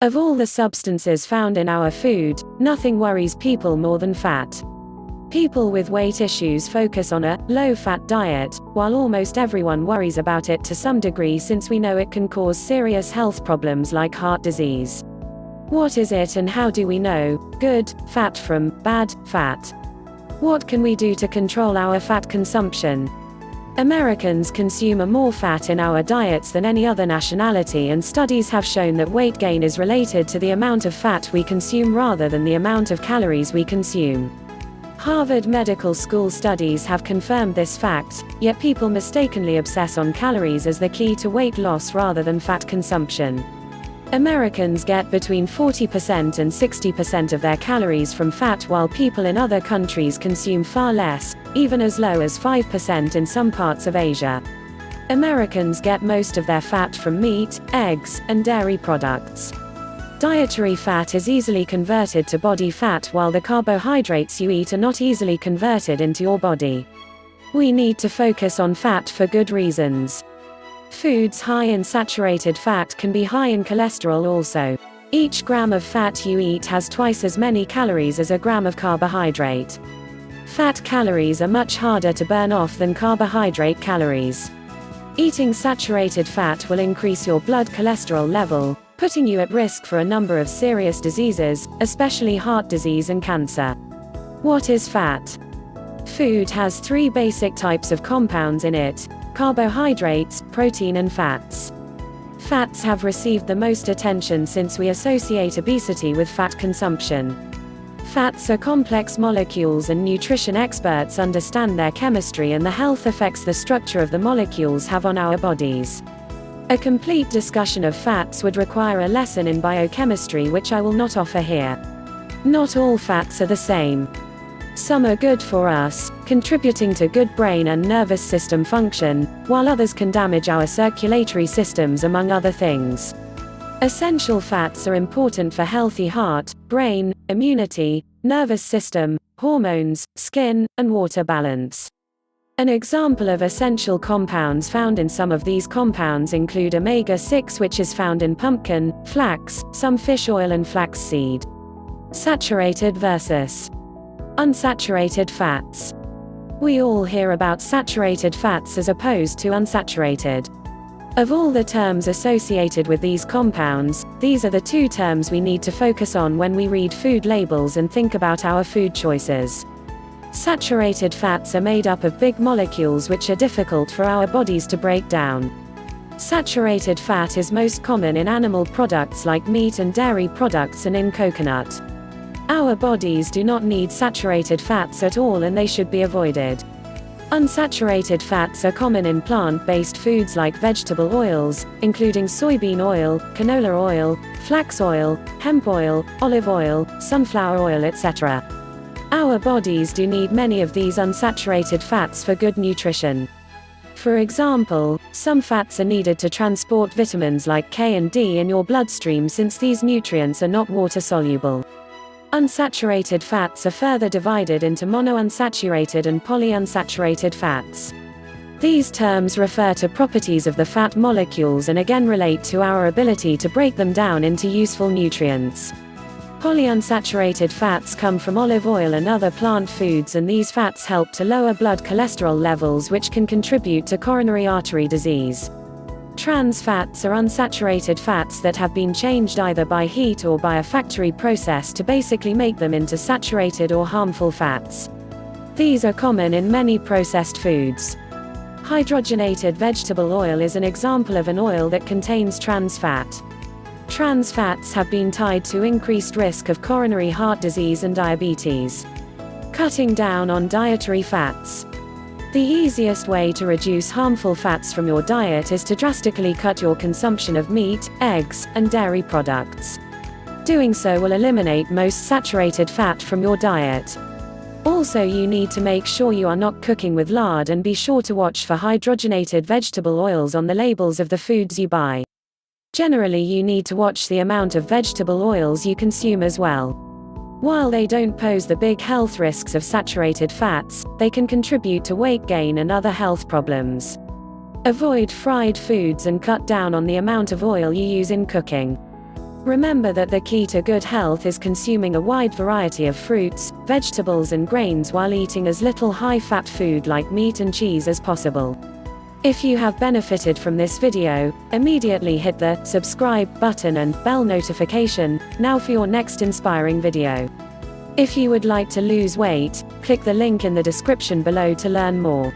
Of all the substances found in our food, nothing worries people more than fat. People with weight issues focus on a low-fat diet, while almost everyone worries about it to some degree since we know it can cause serious health problems like heart disease. What is it and how do we know good fat from bad fat? What can we do to control our fat consumption? Americans consume more fat in our diets than any other nationality, and studies have shown that weight gain is related to the amount of fat we consume rather than the amount of calories we consume. Harvard Medical School studies have confirmed this fact, yet people mistakenly obsess on calories as the key to weight loss rather than fat consumption. Americans get between 40% and 60% of their calories from fat, while people in other countries consume far less, even as low as 5% in some parts of Asia. Americans get most of their fat from meat, eggs, and dairy products. Dietary fat is easily converted to body fat, while the carbohydrates you eat are not easily converted into your body. We need to focus on fat for good reasons. Foods high in saturated fat can be high in cholesterol also. Each gram of fat you eat has twice as many calories as a gram of carbohydrate. Fat calories are much harder to burn off than carbohydrate calories. Eating saturated fat will increase your blood cholesterol level, putting you at risk for a number of serious diseases, especially heart disease and cancer. What is fat? Food has three basic types of compounds in it: carbohydrates, protein and fats. Fats have received the most attention since we associate obesity with fat consumption. Fats are complex molecules, and nutrition experts understand their chemistry and the health effects the structure of the molecules have on our bodies. A complete discussion of fats would require a lesson in biochemistry, which I will not offer here. Not all fats are the same. Some are good for us, contributing to good brain and nervous system function, while others can damage our circulatory systems, among other things. Essential fats are important for healthy heart, brain, immunity, nervous system, hormones, skin, and water balance. An example of essential compounds found in some of these compounds include omega-6, which is found in pumpkin, flax, some fish oil and flaxseed. Saturated versus unsaturated fats. We all hear about saturated fats as opposed to unsaturated. Of all the terms associated with these compounds, these are the two terms we need to focus on when we read food labels and think about our food choices. Saturated fats are made up of big molecules which are difficult for our bodies to break down. Saturated fat is most common in animal products like meat and dairy products, and in coconut. Our bodies do not need saturated fats at all, and they should be avoided. Unsaturated fats are common in plant-based foods like vegetable oils, including soybean oil, canola oil, flax oil, hemp oil, olive oil, sunflower oil, etc. Our bodies do need many of these unsaturated fats for good nutrition. For example, some fats are needed to transport vitamins like K and D in your bloodstream, since these nutrients are not water-soluble. Unsaturated fats are further divided into monounsaturated and polyunsaturated fats. These terms refer to properties of the fat molecules and again relate to our ability to break them down into useful nutrients. Polyunsaturated fats come from olive oil and other plant foods, and these fats help to lower blood cholesterol levels, which can contribute to coronary artery disease. Trans fats are unsaturated fats that have been changed either by heat or by a factory process to basically make them into saturated or harmful fats. These are common in many processed foods. Hydrogenated vegetable oil is an example of an oil that contains trans fat. Trans fats have been tied to increased risk of coronary heart disease and diabetes. Cutting down on dietary fats. The easiest way to reduce harmful fats from your diet is to drastically cut your consumption of meat, eggs, and dairy products. Doing so will eliminate most saturated fat from your diet. Also, you need to make sure you are not cooking with lard, and be sure to watch for hydrogenated vegetable oils on the labels of the foods you buy. Generally, you need to watch the amount of vegetable oils you consume as well. While they don't pose the big health risks of saturated fats, they can contribute to weight gain and other health problems. Avoid fried foods and cut down on the amount of oil you use in cooking. Remember that the key to good health is consuming a wide variety of fruits, vegetables and grains while eating as little high-fat food like meat and cheese as possible. If you have benefited from this video, immediately hit the subscribe button and bell notification now for your next inspiring video. If you would like to lose weight, click the link in the description below to learn more.